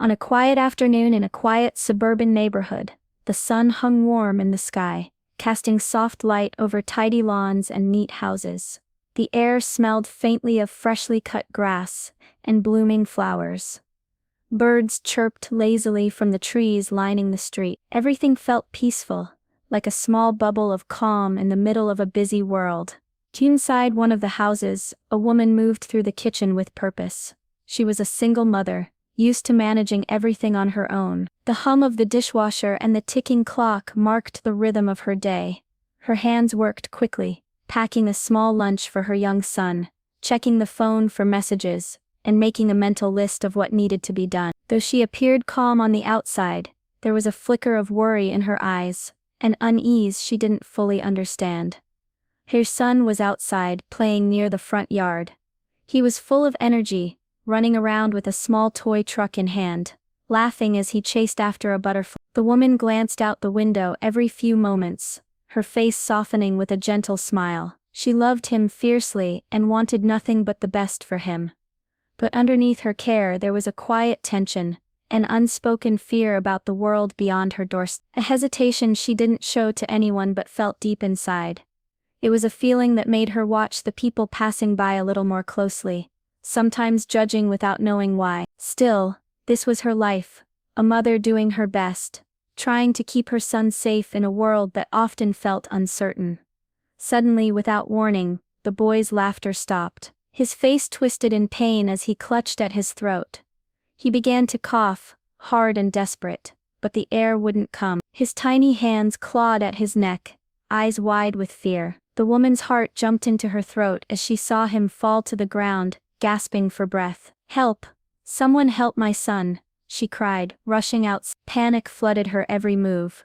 On a quiet afternoon in a quiet suburban neighborhood, the sun hung warm in the sky, casting soft light over tidy lawns and neat houses. The air smelled faintly of freshly cut grass and blooming flowers. Birds chirped lazily from the trees lining the street. Everything felt peaceful, like a small bubble of calm in the middle of a busy world. Inside one of the houses, a woman moved through the kitchen with purpose. She was a single mother, used to managing everything on her own. The hum of the dishwasher and the ticking clock marked the rhythm of her day. Her hands worked quickly, packing a small lunch for her young son, checking the phone for messages, and making a mental list of what needed to be done. Though she appeared calm on the outside, there was a flicker of worry in her eyes, an unease she didn't fully understand. Her son was outside, playing near the front yard. He was full of energy, running around with a small toy truck in hand, laughing as he chased after a butterfly. The woman glanced out the window every few moments, her face softening with a gentle smile. She loved him fiercely and wanted nothing but the best for him. But underneath her care there was a quiet tension, an unspoken fear about the world beyond her doorstep. A hesitation she didn't show to anyone but felt deep inside. It was a feeling that made her watch the people passing by a little more closely, sometimes judging without knowing why. Still, this was her life, a mother doing her best, trying to keep her son safe in a world that often felt uncertain. Suddenly, without warning, the boy's laughter stopped. His face twisted in pain as he clutched at his throat. He began to cough, hard and desperate, but the air wouldn't come. His tiny hands clawed at his neck, eyes wide with fear. The woman's heart jumped into her throat as she saw him fall to the ground, gasping for breath. "Help! Someone help my son!" she cried, rushing out. Panic flooded her every move.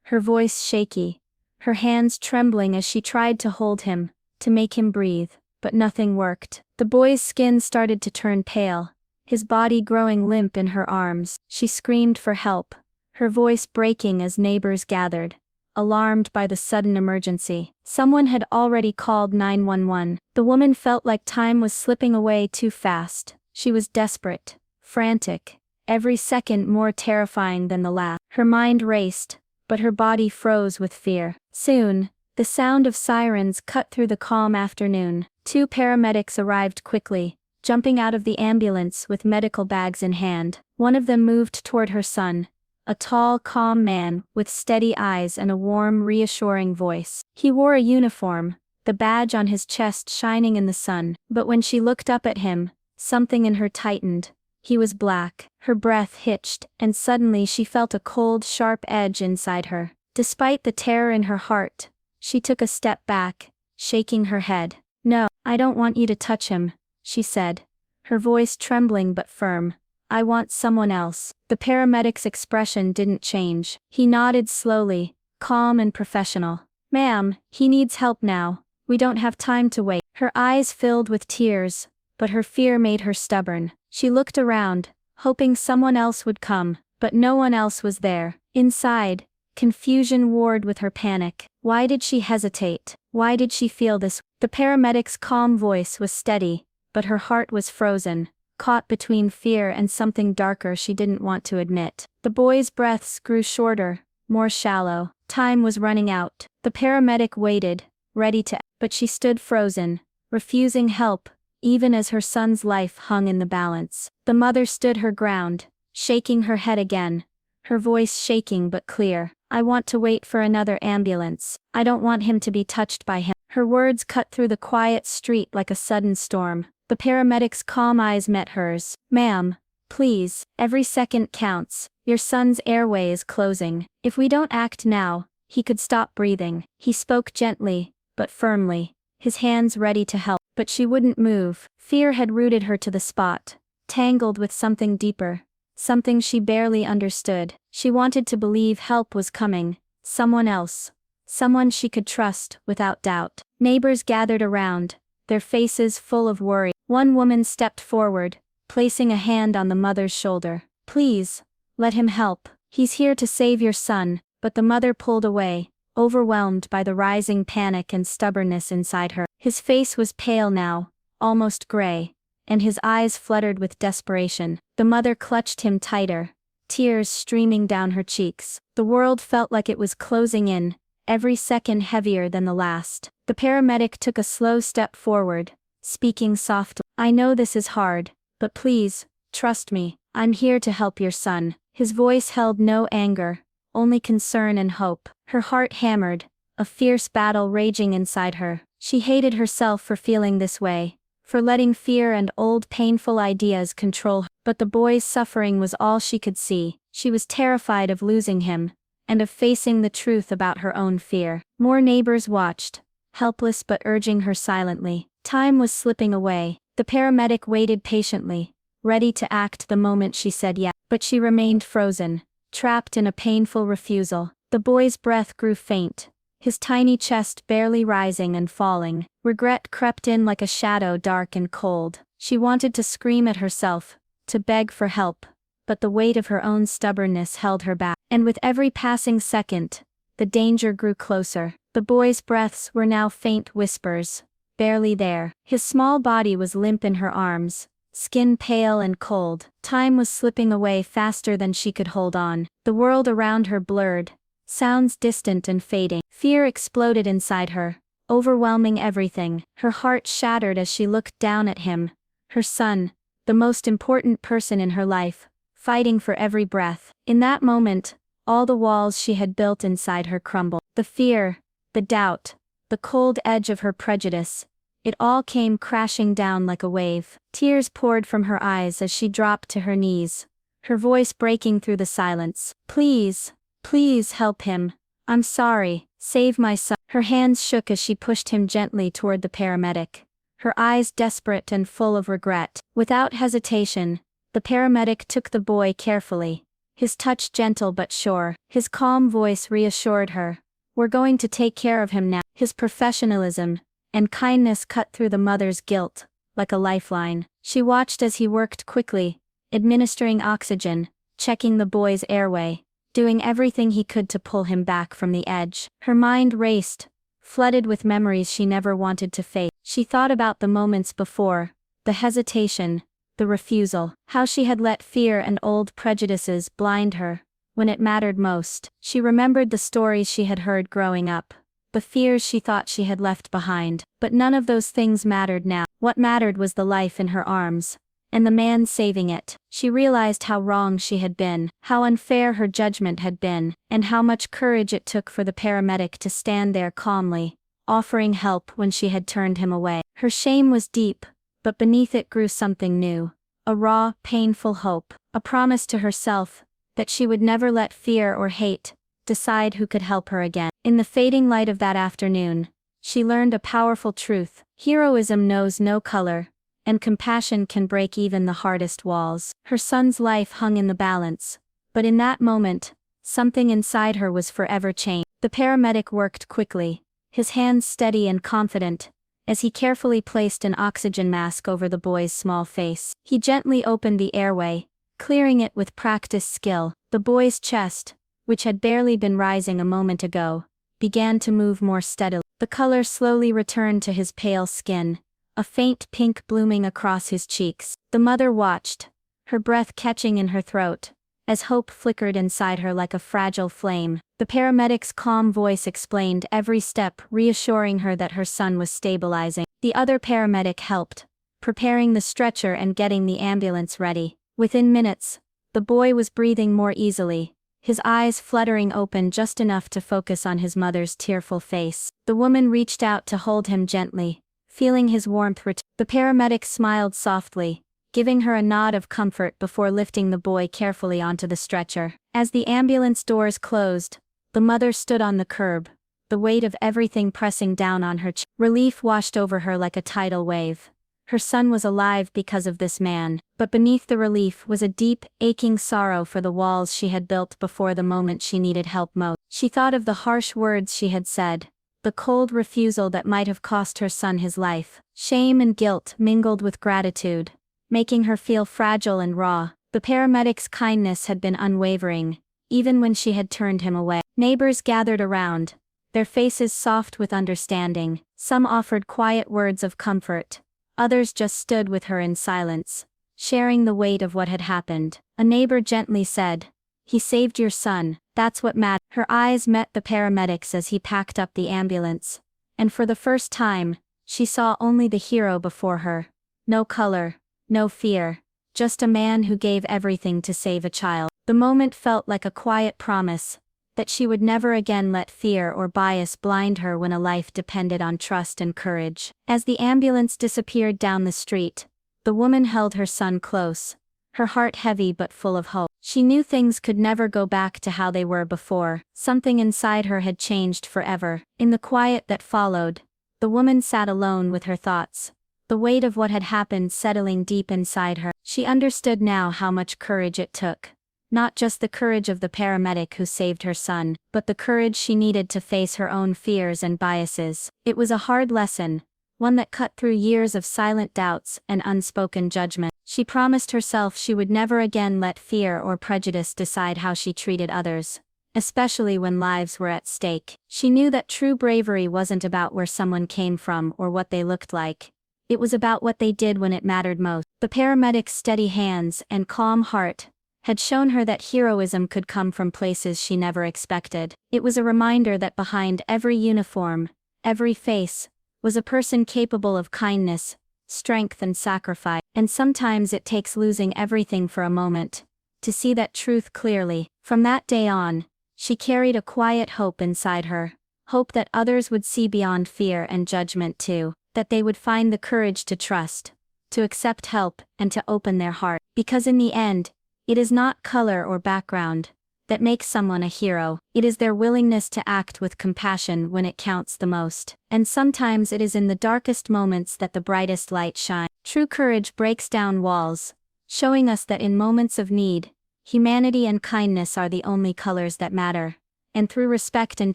Her voice shaky, her hands trembling as she tried to hold him, to make him breathe, but nothing worked. The boy's skin started to turn pale, his body growing limp in her arms. She screamed for help, her voice breaking as neighbors gathered, alarmed by the sudden emergency. Someone had already called 911. The woman felt like time was slipping away too fast. She was desperate, frantic, every second more terrifying than the last. Her mind raced, but her body froze with fear. Soon, the sound of sirens cut through the calm afternoon. 2 paramedics arrived quickly, jumping out of the ambulance with medical bags in hand. One of them moved toward her son, a tall, calm man, with steady eyes and a warm, reassuring voice. He wore a uniform, the badge on his chest shining in the sun. But when she looked up at him, something in her tightened. He was black. Her breath hitched, and suddenly she felt a cold, sharp edge inside her. Despite the terror in her heart, she took a step back, shaking her head. "No, I don't want you to touch him," she said, her voice trembling but firm. "I want someone else." The paramedic's expression didn't change. He nodded slowly, calm and professional. "Ma'am, he needs help now. We don't have time to wait." Her eyes filled with tears, but her fear made her stubborn. She looked around, hoping someone else would come, but no one else was there. Inside, confusion warred with her panic. Why did she hesitate? Why did she feel this? The paramedic's calm voice was steady, but her heart was frozen, caught between fear and something darker she didn't want to admit. The boy's breaths grew shorter, more shallow. Time was running out. The paramedic waited, ready to, but she stood frozen, refusing help, even as her son's life hung in the balance. The mother stood her ground, shaking her head again, her voice shaking but clear. "I want to wait for another ambulance. I don't want him to be touched by him." Her words cut through the quiet street like a sudden storm. The paramedic's calm eyes met hers. "Ma'am, please, every second counts. Your son's airway is closing. If we don't act now, he could stop breathing." He spoke gently, but firmly, his hands ready to help. But she wouldn't move. Fear had rooted her to the spot, tangled with something deeper, something she barely understood. She wanted to believe help was coming, someone else, someone she could trust without doubt. Neighbors gathered around, their faces full of worry. One woman stepped forward, placing a hand on the mother's shoulder. "Please, let him help. He's here to save your son." But the mother pulled away, overwhelmed by the rising panic and stubbornness inside her. His face was pale now, almost gray, and his eyes fluttered with desperation. The mother clutched him tighter, tears streaming down her cheeks. The world felt like it was closing in, every second heavier than the last. The paramedic took a slow step forward, speaking softly. "I know this is hard, but please, trust me. I'm here to help your son." His voice held no anger, only concern and hope. Her heart hammered, a fierce battle raging inside her. She hated herself for feeling this way, for letting fear and old painful ideas control her. But the boy's suffering was all she could see. She was terrified of losing him, and of facing the truth about her own fear. More neighbors watched, helpless but urging her silently. Time was slipping away. The paramedic waited patiently, ready to act the moment she said yes. But she remained frozen, trapped in a painful refusal. The boy's breath grew faint, his tiny chest barely rising and falling. Regret crept in like a shadow, dark and cold. She wanted to scream at herself, to beg for help, but the weight of her own stubbornness held her back. And with every passing second, the danger grew closer. The boy's breaths were now faint whispers, barely there. His small body was limp in her arms, skin pale and cold. Time was slipping away faster than she could hold on. The world around her blurred, sounds distant and fading. Fear exploded inside her, overwhelming everything. Her heart shattered as she looked down at him, her son, the most important person in her life, fighting for every breath. In that moment, all the walls she had built inside her crumbled. The fear, the doubt, the cold edge of her prejudice, it all came crashing down like a wave. Tears poured from her eyes as she dropped to her knees, her voice breaking through the silence. "Please, please help him. I'm sorry, save my son." Her hands shook as she pushed him gently toward the paramedic, her eyes desperate and full of regret. Without hesitation, the paramedic took the boy carefully, his touch gentle but sure. His calm voice reassured her. "We're going to take care of him now." His professionalism and kindness cut through the mother's guilt, like a lifeline. She watched as he worked quickly, administering oxygen, checking the boy's airway, doing everything he could to pull him back from the edge. Her mind raced, flooded with memories she never wanted to face. She thought about the moments before, the hesitation, the refusal, how she had let fear and old prejudices blind her when it mattered most. She remembered the stories she had heard growing up, the fears she thought she had left behind. But none of those things mattered now. What mattered was the life in her arms, and the man saving it. She realized how wrong she had been, how unfair her judgment had been, and how much courage it took for the paramedic to stand there calmly, offering help when she had turned him away. Her shame was deep, but beneath it grew something new, a raw, painful hope, a promise to herself that she would never let fear or hate decide who could help her again. In the fading light of that afternoon, she learned a powerful truth. Heroism knows no color, and compassion can break even the hardest walls. Her son's life hung in the balance, but in that moment, something inside her was forever changed. The paramedic worked quickly, his hands steady and confident, as he carefully placed an oxygen mask over the boy's small face. He gently opened the airway, clearing it with practiced skill. The boy's chest, which had barely been rising a moment ago, began to move more steadily. The color slowly returned to his pale skin, a faint pink blooming across his cheeks. The mother watched, her breath catching in her throat, as hope flickered inside her like a fragile flame. The paramedic's calm voice explained every step, reassuring her that her son was stabilizing. The other paramedic helped, preparing the stretcher and getting the ambulance ready. Within minutes, the boy was breathing more easily, his eyes fluttering open just enough to focus on his mother's tearful face. The woman reached out to hold him gently, feeling his warmth return. The paramedic smiled softly, giving her a nod of comfort before lifting the boy carefully onto the stretcher. As the ambulance doors closed, the mother stood on the curb, the weight of everything pressing down on her. Relief washed over her like a tidal wave. Her son was alive because of this man, but beneath the relief was a deep, aching sorrow for the walls she had built before the moment she needed help most. She thought of the harsh words she had said, the cold refusal that might have cost her son his life. Shame and guilt mingled with gratitude, making her feel fragile and raw. The paramedic's kindness had been unwavering, even when she had turned him away. Neighbors gathered around, their faces soft with understanding. Some offered quiet words of comfort, Others just stood with her in silence, sharing the weight of what had happened. A neighbor gently said, "He saved your son, that's what mattered." Her eyes met the paramedics as he packed up the ambulance, and for the first time, she saw only the hero before her. No color, no fear, just a man who gave everything to save a child. The moment felt like a quiet promise that she would never again let fear or bias blind her when a life depended on trust and courage. As the ambulance disappeared down the street, the woman held her son close, her heart heavy but full of hope. She knew things could never go back to how they were before. Something inside her had changed forever. In the quiet that followed, the woman sat alone with her thoughts, the weight of what had happened settling deep inside her. She understood now how much courage it took. Not just the courage of the paramedic who saved her son, but the courage she needed to face her own fears and biases. It was a hard lesson, one that cut through years of silent doubts and unspoken judgment. She promised herself she would never again let fear or prejudice decide how she treated others, especially when lives were at stake. She knew that true bravery wasn't about where someone came from or what they looked like. It was about what they did when it mattered most. The paramedic's steady hands and calm heart had shown her that heroism could come from places she never expected. It was a reminder that behind every uniform, every face, was a person capable of kindness, strength and sacrifice. And sometimes it takes losing everything for a moment to see that truth clearly. From that day on, she carried a quiet hope inside her, hope that others would see beyond fear and judgment too, that they would find the courage to trust, to accept help, and to open their heart. Because in the end, it is not color or background that makes someone a hero. It is their willingness to act with compassion when it counts the most. And sometimes it is in the darkest moments that the brightest light shines. True courage breaks down walls, showing us that in moments of need, humanity and kindness are the only colors that matter. And through respect and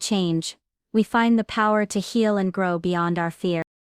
change, we find the power to heal and grow beyond our fear.